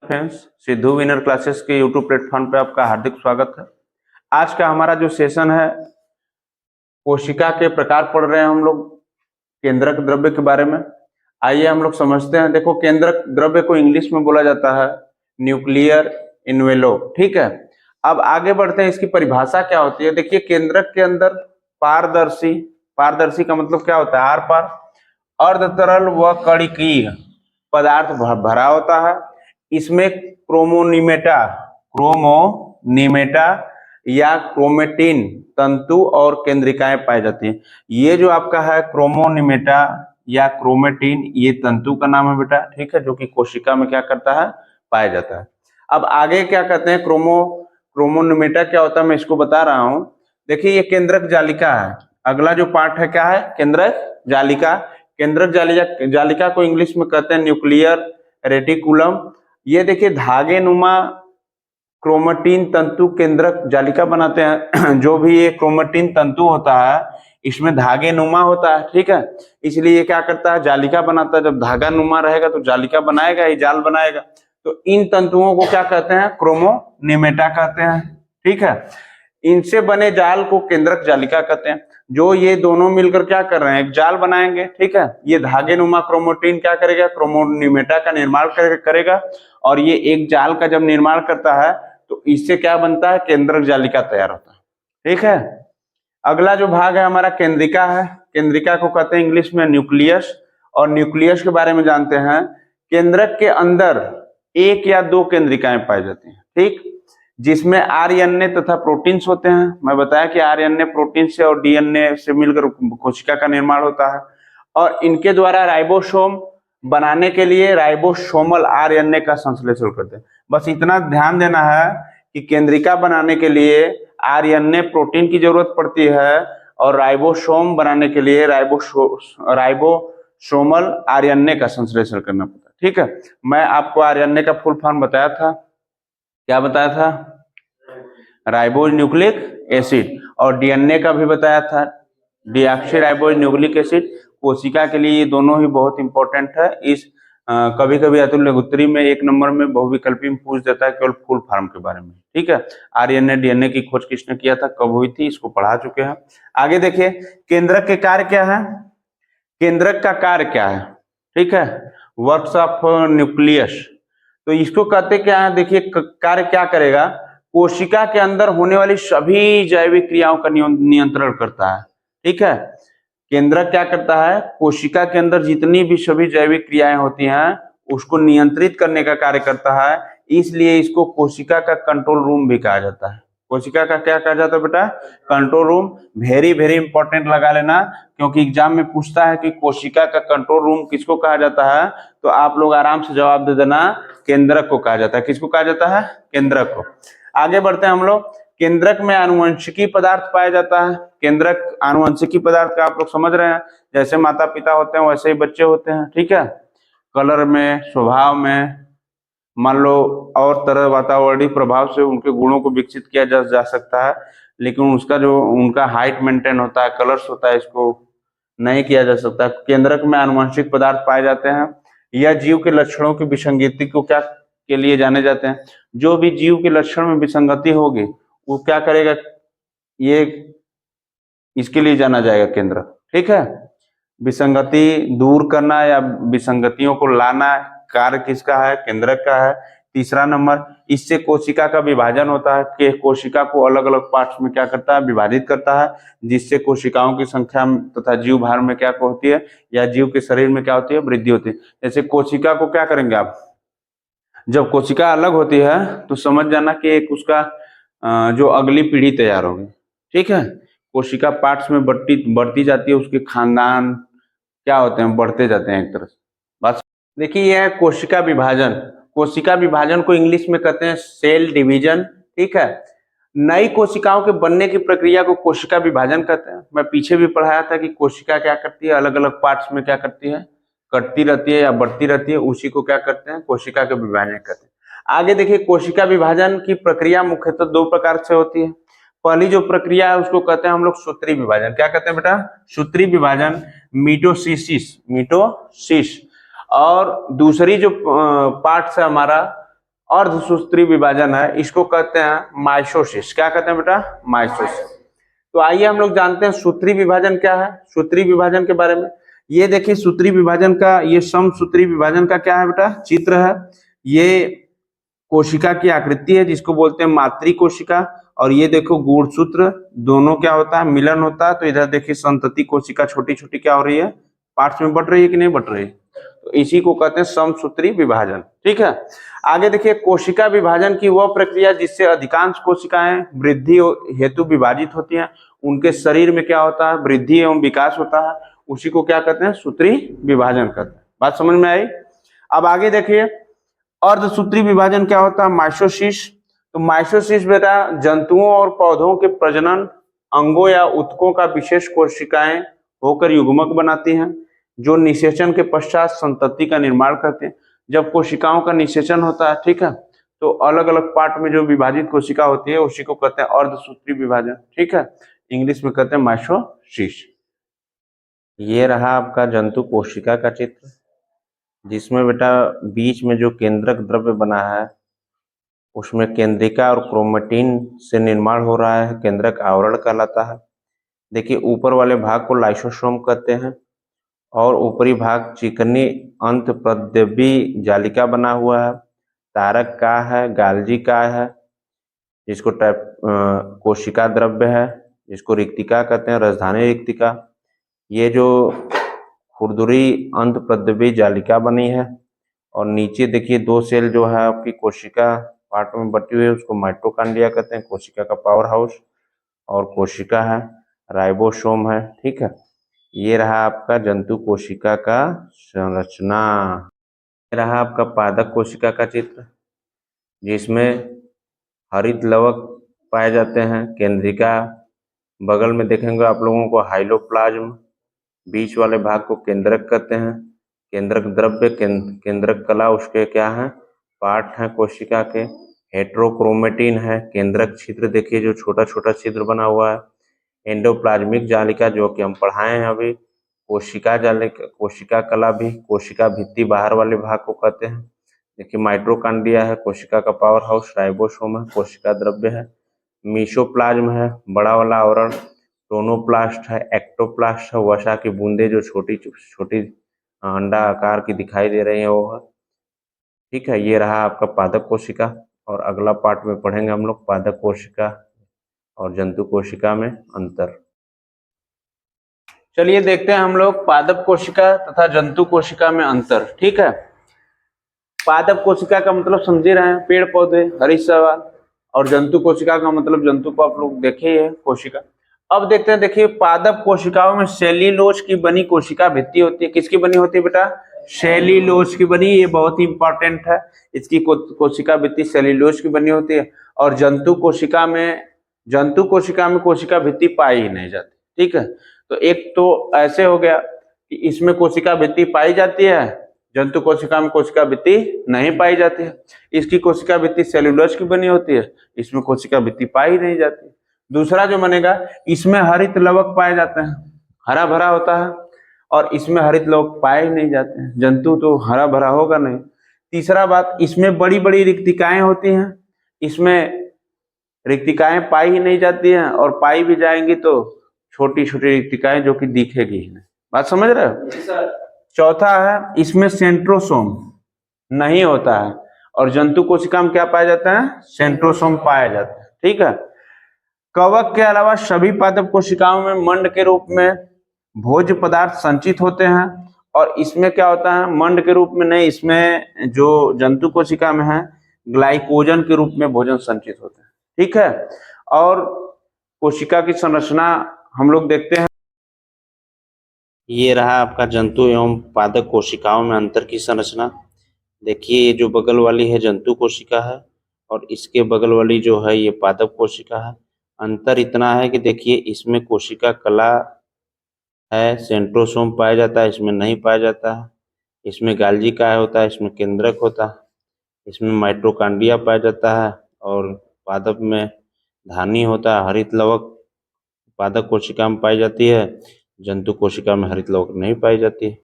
Friends, Sidhu winner classes के YouTube platform पे आपका हार्दिक स्वागत है। आज का हमारा जो सेशन है, कोशिका के प्रकार पढ़ रहे हैं हम लोग केंद्रक द्रव्य के बारे में। आइए हम लोग समझते हैं। देखो, केंद्रक द्रव्य को इंग्लिश में बोला जाता है न्यूक्लियर इन्वेलोप। ठीक है, अब आगे बढ़ते हैं। इसकी परिभाषा क्या होती है? देखिए, केंद्रक के अंदर पारदर्शी, पारदर्शी का मतलब क्या होता है? आर पार अर्ध तरल व कणिकीय पदार्थ भरा होता है। इसमें क्रोमोनिमेटा या क्रोमेटिन तंतु और केंद्रिकाएं पाई जाती हैं। ये जो आपका है क्रोमोनिमेटा या क्रोमेटिन, ये तंतु का नाम है बेटा। ठीक है, जो कि कोशिका में क्या करता है? पाया जाता है। अब आगे क्या कहते हैं? क्रोमोनिमेटा क्या होता है, मैं इसको बता रहा हूं। देखिए, ये केंद्रक जालिका है। अगला जो पार्ट है क्या है? केंद्रक जालिका। केंद्रक जालिका को इंग्लिश में कहते हैं न्यूक्लियर रेटिकुलम। ये देखिए, धागे नुमा क्रोमेटिन तंतु केंद्रक जालिका बनाते हैं। जो भी ये क्रोमेटिन तंतु होता है, इसमें धागे नुमा होता है। ठीक है, इसलिए ये क्या करता है? जालिका बनाता है। जब धागा नुमा रहेगा तो जालिका बनाएगा, ये जाल बनाएगा। तो इन तंतुओं को क्या कहते हैं? क्रोमोनिमेटा कहते हैं। ठीक है, इनसे बने जाल को केंद्रक जालिका कहते हैं। जो ये दोनों मिलकर क्या कर रहे हैं? एक जाल बनाएंगे। ठीक है, ये धागे नुमा क्रोमेटिन क्या करेगा? क्रोमोनिमेटा का निर्माण करेगा। और ये एक जाल का जब निर्माण करता है तो इससे क्या बनता है? केंद्रक जालिका तैयार होता है। ठीक है, अगला जो भाग है हमारा केंद्रिका है। केंद्रिका को कहते हैं इंग्लिश में न्यूक्लियस। और न्यूक्लियस के बारे में जानते हैं। केंद्रक के अंदर एक या दो केंद्रिकाएं पाई जाती हैं। ठीक, जिसमें आरएनए तथा प्रोटीन्स होते हैं। मैं बताया कि आरएनए प्रोटीन से और डीएनए से मिलकर कोशिका का निर्माण होता है। और इनके द्वारा राइबोसोम बनाने के लिए राइबोसोमल आरएनए का संश्लेषण करते हैं। बस इतना ध्यान देना है कि केंद्रिका बनाने के लिए आरएनए प्रोटीन की जरूरत पड़ती है और राइबोसोम बनाने के लिए राइबोसोमल आरएनए का संश्लेषण करना पड़ता है। ठीक है, मैं आपको आरएनए का फुल फॉर्म बताया था। क्या बताया था? Ribo nucleic acid. और डीएनए का भी बताया था, डीऑक्सी राइबो न्यूक्लिक एसिड। कोशिका के लिए ये दोनों ही बहुत इंपॉर्टेंट है। इस कभी कभी अतुल्य गुत्तरी में एक नंबर में बहुविकल्पी में पूछ देता है केवल फुल फॉर्म के बारे में। ठीक है, आरएनए डीएनए की खोज किसने किया था, कब हुई थी, इसको पढ़ा चुके हैं। आगे देखिए, केंद्रक के कार्य क्या है? केंद्रक का कार्य क्या है? ठीक है, वर्क्स ऑफ न्यूक्लियस। तो इसको कहते क्या है? देखिए, कार्य क्या करेगा? कोशिका के अंदर होने वाली सभी जैविक क्रियाओं का नियंत्रण करता है। ठीक है, केंद्रक क्या करता है? कोशिका के अंदर जितनी भी सभी जैविक क्रियाएं होती हैं उसको नियंत्रित करने का कार्य करता है। इसलिए इसको कोशिका का कंट्रोल रूम भी कहा जाता है। कोशिका का क्या कहा जाता है बेटा? Control room. Very very important लगा लेना, क्योंकि एग्जाम में पूछता है कि कोशिका का कंट्रोल रूम किसको कहा जाता है। तो आप लोग आराम से जवाब दे देना, केंद्रक को कहा जाता है। किसको कहा जाता है? केंद्रक को। आगे बढ़ते हैं हम लोग। केंद्रक में आनुवंशिकी पदार्थ पाया जाता है। केंद्रक आनुवंशिकी पदार्थ का आप लोग समझ रहे हैं, जैसे माता पिता होते हैं वैसे ही बच्चे होते हैं। ठीक है, कलर में, स्वभाव में, मान लो और तरह वातावरणीय प्रभाव से उनके गुणों को विकसित किया जा सकता है, लेकिन उसका जो उनका हाइट मेंटेन होता है, कलर्स होता है, इसको नहीं किया जा सकता। केंद्रक में आनुवंशिक पदार्थ पाए जाते हैं। यह जीव के लक्षणों की विसंगति को क्या के लिए जाने जाते हैं? जो भी जीव के लक्षण में विसंगति होगी वो क्या करेगा? ये इसके लिए जाना जाएगा केंद्रक। ठीक है, विसंगति दूर करना या विसंगतियों को लाना कार्य किसका है? केंद्रक का है। तीसरा नंबर, इससे कोशिका का विभाजन होता है कि कोशिका को अलग अलग पार्ट्स में क्या करता है? विभाजित करता है, जिससे कोशिकाओं की संख्या तथा जीव भार में क्या होती है, या जीव के शरीर में क्या होती है? वृद्धि होती है। जैसे कोशिका को क्या करेंगे आप? जब कोशिका अलग होती है तो समझ जाना कि एक उसका जो अगली पीढ़ी तैयार होगी। ठीक है, कोशिका पार्ट्स में बढ़ती जाती है, उसके खानदान क्या होते हैं? बढ़ते जाते हैं एक तरह से। बस देखिए, यह है कोशिका विभाजन। कोशिका विभाजन को इंग्लिश में कहते हैं सेल डिवीजन। ठीक है, नई कोशिकाओं के बनने की प्रक्रिया को कोशिका विभाजन कहते हैं। मैं पीछे भी पढ़ाया था कि कोशिका क्या करती है? अलग अलग पार्ट्स में क्या करती है? कटती रहती है या बढ़ती रहती है, उसी को क्या करते हैं? कोशिका के विभाजन कहते हैं। आगे देखिए, कोशिका विभाजन की प्रक्रिया मुख्यतः दो प्रकार से होती है। पहली जो प्रक्रिया है उसको कहते हैं हम लोग सूत्री विभाजन। क्या कहते हैं बेटा? सूत्री विभाजन, मिटोसिस। और दूसरी जो पार्ट है हमारा अर्धसूत्री विभाजन है, इसको कहते हैं माइटोसिस। क्या कहते हैं बेटा? माइटोसिस। तो आइए हम लोग जानते हैं सूत्री विभाजन क्या है, सूत्री विभाजन के बारे में। ये देखिए सूत्री विभाजन का, ये समसूत्री विभाजन का क्या है बेटा? चित्र है। ये कोशिका की आकृति है जिसको बोलते हैं मातृ कोशिका, और ये देखो गुणसूत्र, दोनों क्या होता है? मिलन होता है। तो इधर देखिए संतति कोशिका छोटी छोटी क्या हो रही है? पार्ट्स में बट रही है कि नहीं बट रही है? तो इसी को कहते हैं समसूत्री विभाजन। ठीक है, आगे देखिए कोशिका विभाजन की वह प्रक्रिया जिससे अधिकांश कोशिकाएं वृद्धि हेतु विभाजित होती हैं, उनके शरीर में क्या होता है? वृद्धि एवं विकास होता है, उसी को क्या कहते हैं? सूत्री विभाजन कहते हैं। बात समझ में आई? अब आगे देखिए अर्धसूत्री विभाजन क्या होता है? माइटोसिस। तो माइटोसिस बेटा जंतुओं और पौधों के प्रजनन अंगों या उत्तकों का विशेष कोशिकाएं होकर युग्मक बनाती हैं, जो निषेचन के पश्चात संतति का निर्माण करते हैं। जब कोशिकाओं का निषेचन होता है, ठीक है, तो अलग अलग पार्ट में जो विभाजित कोशिका होती है उसी को कहते हैं अर्धसूत्री विभाजन। ठीक है, इंग्लिश में कहते हैं माइटोसिस। ये रहा आपका जंतु कोशिका का चित्र, जिसमें बेटा बीच में जो केंद्रक द्रव्य बना है उसमें केंद्रिका और क्रोमेटिन से निर्माण हो रहा है, केंद्रक आवरण कहलाता है। देखिए ऊपर वाले भाग को लाइसोसोम कहते हैं, और ऊपरी भाग चिकनी अंत प्रद्रव्यी जालिका बना हुआ है। तारक का है, गाल्जी का है, जिसको कोशिका द्रव्य है, जिसको रिक्तिका कहते हैं, राजधानी रिक्तिका। ये जो खुरदुरी अंत प्रद्रव्यी जालिका बनी है, और नीचे देखिए दो सेल जो है आपकी कोशिका पार्ट में बटी हुई है, उसको माइटोकांड्रिया कहते हैं, कोशिका का पावर हाउस। और कोशिका है, राइबोसोम है। ठीक है, ये रहा आपका जंतु कोशिका का संरचना। ये रहा आपका पादप कोशिका का चित्र, जिसमें हरित लवक पाए जाते हैं, केंद्रिका, बगल में देखेंगे आप लोगों को हाइलोप्लाज्म, बीच वाले भाग को केंद्रक कहते हैं, केंद्रक द्रव्य, केंद्रक कला उसके क्या है? पार्ट है कोशिका के। हेट्रोक्रोमेटिन है, केंद्रक छिद्र देखिए जो छोटा छोटा छिद्र बना हुआ है। एंडोप्लाज्मिक जालिका जो कि हम पढ़ाए हैं अभी। कोशिका जालिका, कोशिका कला भी कोशिका भित्ति बाहर वाले भाग को कहते हैं। देखिए माइटोकांड्रिया है, कोशिका का पावर हाउस, राइबोसोम है, कोशिका द्रव्य है, मीसोप्लाज्म है, बड़ा वाला आवरण, टोनोप्लास्ट है, एक्टोप्लास्ट है, वसा की बूंदे जो छोटी छोटी अंडा आकार की दिखाई दे रही है वो है। ठीक है, ये रहा आपका पादप कोशिका, और अगला पार्ट में पढ़ेंगे हम लोग पादप कोशिका और जंतु कोशिका में अंतर। चलिए देखते हैं हम लोग पादप कोशिका तथा जंतु कोशिका में अंतर। ठीक है, पादप कोशिका का मतलब समझे रहे हैं, पेड़ पौधे, हरी सवाल, और जंतु कोशिका का मतलब जंतु को आप लोग देखे ही है, कोशिका। अब देखते हैं, देखिए पादप कोशिकाओं में सेल्यूलोज की बनी कोशिका भित्ति होती है। किसकी बनी होती है बेटा? सेल्यूलोज की बनी, ये बहुत ही इंपॉर्टेंट है। इसकी कोशिका भित्ति सेल्यूलोज की बनी होती है। और जंतु कोशिका में कोशिका भित्ति पाई ही नहीं जाती। ठीक है, तो एक तो ऐसे हो गया कि इसमें कोशिका भित्ति पाई जाती है, जंतु कोशिका में कोशिका भित्ति नहीं पाई जाती है। इसकी कोशिका भित्ति सेल्यूलोज की बनी होती है, इसमें कोशिका भित्ति पाई नहीं जाती। दूसरा जो बनेगा, इसमें हरित लवक पाए जाते हैं, हरा भरा होता है, और इसमें हरित लवक पाए नहीं जाते हैं, जंतु तो हरा भरा होगा नहीं। तीसरा बात, इसमें बड़ी बड़ी रिक्तिकाएं होती हैं, इसमें रिक्तिकाएं पाई ही नहीं जाती हैं, और पाई भी जाएंगी तो छोटी छोटी रिक्तिकाएं जो कि दिखेगी ही नहीं। बात समझ रहे हो? चौथा है, इसमें सेंट्रोसोम नहीं होता है, और जंतु कोशिका में क्या पाया जाता है? सेंट्रोसोम पाया जाता है। ठीक है, कवक के अलावा सभी पादप कोशिकाओं में मंड के रूप में भोज्य पदार्थ संचित होते हैं, और इसमें क्या होता है? मंड के रूप में नहीं, इसमें जो जंतु कोशिका में है ग्लाइकोजन के रूप में भोजन संचित होते हैं। ठीक है, और कोशिका की संरचना हम लोग देखते हैं। ये रहा आपका जंतु एवं पादप कोशिकाओं में अंतर की संरचना। देखिए ये जो बगल वाली है जंतु कोशिका है, और इसके बगल वाली जो है ये पादप कोशिका है। अंतर इतना है कि देखिए इसमें कोशिका कला है, सेंट्रोसोम पाया जाता है, इसमें नहीं पाया जाता है। इसमें गाल्जी काय होता है, इसमें केंद्रक होता है। इसमें माइटोकांड्रिया पाया जाता है, और पादप में धानी होता है, हरित लवक पादप कोशिका में पाई जाती है, जंतु कोशिका में हरित लवक नहीं पाई जाती है।